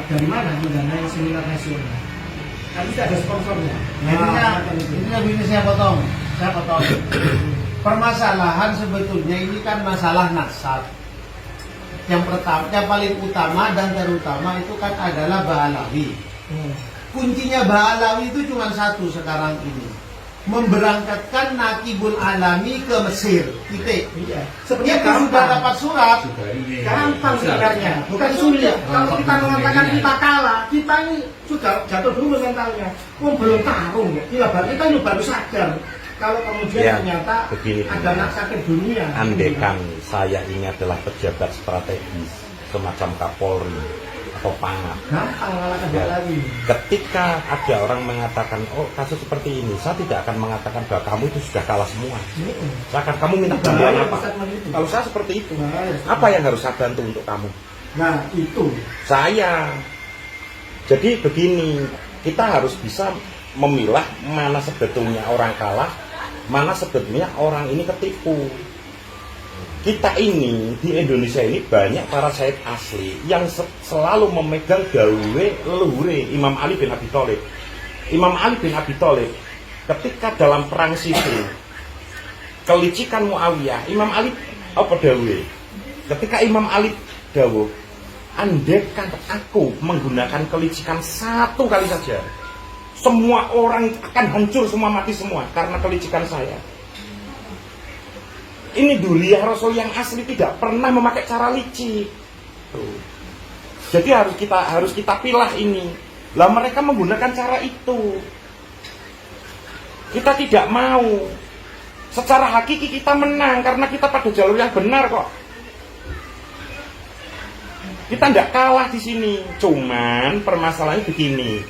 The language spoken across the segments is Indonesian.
dari mana mendanai seminar nasional? Kan tidak ada sponsornya. Ini begini saya potong. Permasalahan sebetulnya ini kan masalah nasab. Yang pertama, yang paling utama dan terutama itu kan adalah Ba'alawi. Kuncinya Ba'alawi itu cuma satu sekarang ini, memberangkatkan Nakibul Alami ke Mesir. Titik. Iya. Sebenarnya itu sudah dapat surat. Gampang sebenarnya, bukan sulit. Kalau kita mengatakan kita kalah, kita ini sudah jatuh dulu mentalnya. Belum tarung ya. Kita ini baru sadar. Kalau kemudian Ya, ternyata begini, ada anak sakit dunia. Andekan saya ini adalah pejabat strategis semacam Kapolri atau Pangap. Gampang ngalahkan Ba'alawi. Ketika ada orang mengatakan, oh kasus seperti ini, saya tidak akan mengatakan bahwa kamu itu sudah kalah semua. Saya akan, kamu minta bantuan apa? Kalau saya seperti itu, apa yang harus saya bantu untuk kamu? Nah itu. Saya. Jadi begini, kita harus bisa memilah mana sebetulnya orang kalah, mana sebetulnya orang ini ketipu. Kita ini di Indonesia ini banyak para syahid asli yang selalu memegang dawe leluhure Imam Ali bin Abi Thalib. Imam Ali bin Abi Thalib ketika dalam perang Siffin kelicikan Muawiyah, Imam Ali apa dawe? Ketika Imam Ali dawuh, andaikan aku menggunakan kelicikan satu kali saja, semua orang akan hancur, semua mati semua karena kelicikan saya. Ini Duliyah Rasul yang asli tidak pernah memakai cara licik. Jadi harus kita pilah ini. Lah mereka menggunakan cara itu. Kita tidak mau. Secara hakiki kita menang karena kita pada jalur yang benar kok. Kita tidak kalah di sini. Cuman permasalahannya begini.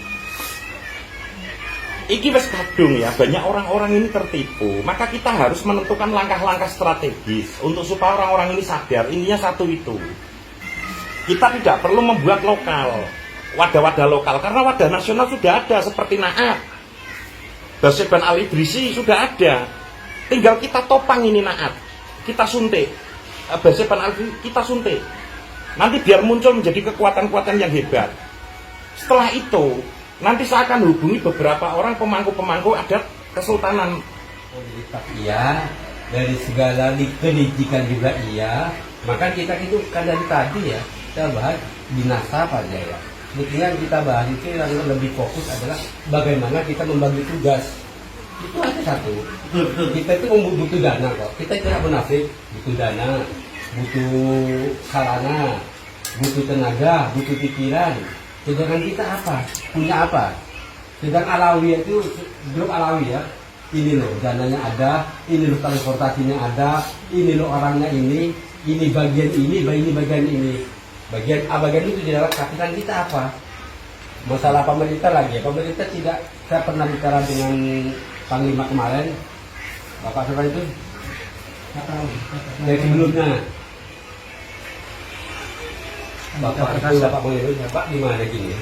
Iki wis kadung ya, banyak orang-orang ini tertipu. Maka kita harus menentukan langkah-langkah strategis untuk supaya orang-orang ini sadar. Intinya satu itu. Kita tidak perlu membuat lokal, wadah-wadah lokal, karena wadah nasional sudah ada seperti Naat, Basir bin Ali Idrisi sudah ada. Tinggal kita topang ini Naat, kita suntik. Basir bin Ali kita suntik. Nanti biar muncul menjadi kekuatan-kekuatan yang hebat. Setelah itu nanti saya akan hubungi beberapa orang pemangku-pemangku adat Kesultanan. Iya, dari segala pendidikan juga iya. Maka kita itu kan dari tadi ya, kita bahas binasa aja ya. Sebetulnya yang kita bahas itu yang lebih fokus adalah bagaimana kita membagi tugas. Itu aja satu. Kita itu butuh dana kok. Kita tidak munafik, butuh dana, butuh sarana, butuh tenaga, butuh pikiran. Sedangkan kita apa? Punya apa? Sedangkan Alawi itu grup Alawi ya. Ini loh dananya ada, ini loh transportasinya ada, ini loh orangnya ini bagian ini bagian ini. Bagian A bagian itu di dalam kapitan kita apa? Masalah pemerintah lagi. Pemerintah tidak, saya pernah bicara dengan Panglima kemarin. Bapak siapa itu? Nggak tahu. Dari sebelumnya. Bapak itu Bapak Panglima, Pak gimana gini?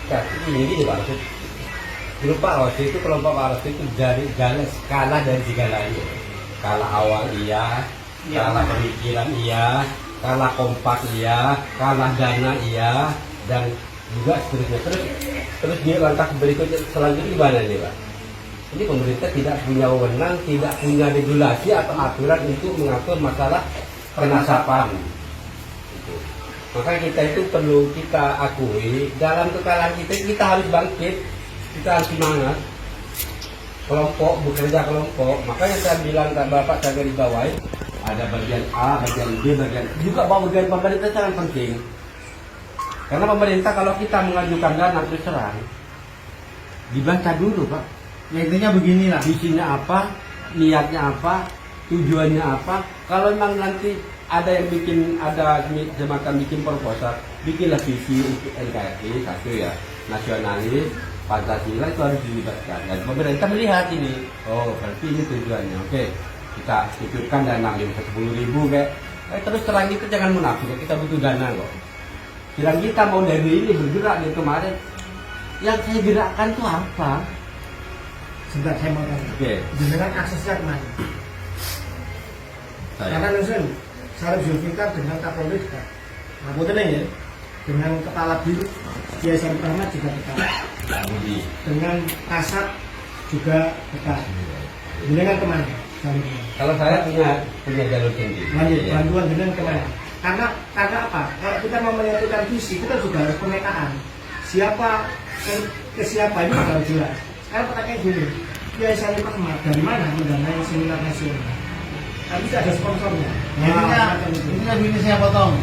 Ya, gini Pak. Grup Pak Rosi itu kelompok Pak Rosi itu dari kalah dari segalanya. Kalah awal iya, kalah pemikiran iya, kalah kompak iya, kalah dana iya, dan juga seterusnya. Terus dia langkah berikutnya selanjutnya gimana nih Pak? Ini pemerintah tidak punya wewenang, tidak punya regulasi atau aturan untuk mengatur masalah penasapan. Maka kita itu perlu kita akui dalam kekalahan kita harus bangkit, kita harus semangat. Kelompok bekerja kelompok. Makanya saya bilang ke Bapak saya garis bawahi ada bagian A, bagian B, bagian juga bagian pemerintah sangat penting. Karena pemerintah kalau kita mengajukan dana terus terang dibaca dulu Pak. Ya intinya beginilah. Visinya apa, niatnya apa, tujuannya apa. Kalau memang nanti ada yang ada semacam bikin proposal, bikinlah visi untuk NKRI satu ya, nasionalis, Pancasila itu harus dilibatkan. Dan pemerintah melihat ini, oh berarti ini tujuannya. Oke, kita cukupkan dana 10.000 kayak. Terus terang itu jangan munafik, kita butuh dana kok. Bilang kita mau dari ini bergerak dari kemarin, yang saya gerakkan tuh apa? Sebentar saya mau tanya. Oke. Dengan aksesnya kemana? Karena Nusun, Syarif Zulfikar dengan Kapolri juga. Nah, betul ya. dengan kepala bin Kiai Sarif Rahmat juga dekat, dengan Kasat juga dekat. Dengan kemana? Jalurnya. Kalau saya punya jalur sendiri. Lanjut, Ya. bantuan dengan kemana? Karena apa? Kalau kita mau menyatukan visi, kita juga harus pemetaan. Siapa ke siapa ini harus jelas. Sekarang pertanyaan gini, Kiai Sarif Rahmat dari mana mendanai seminar nasional? Kan bisa ada sponsornya. Ini begini saya potong.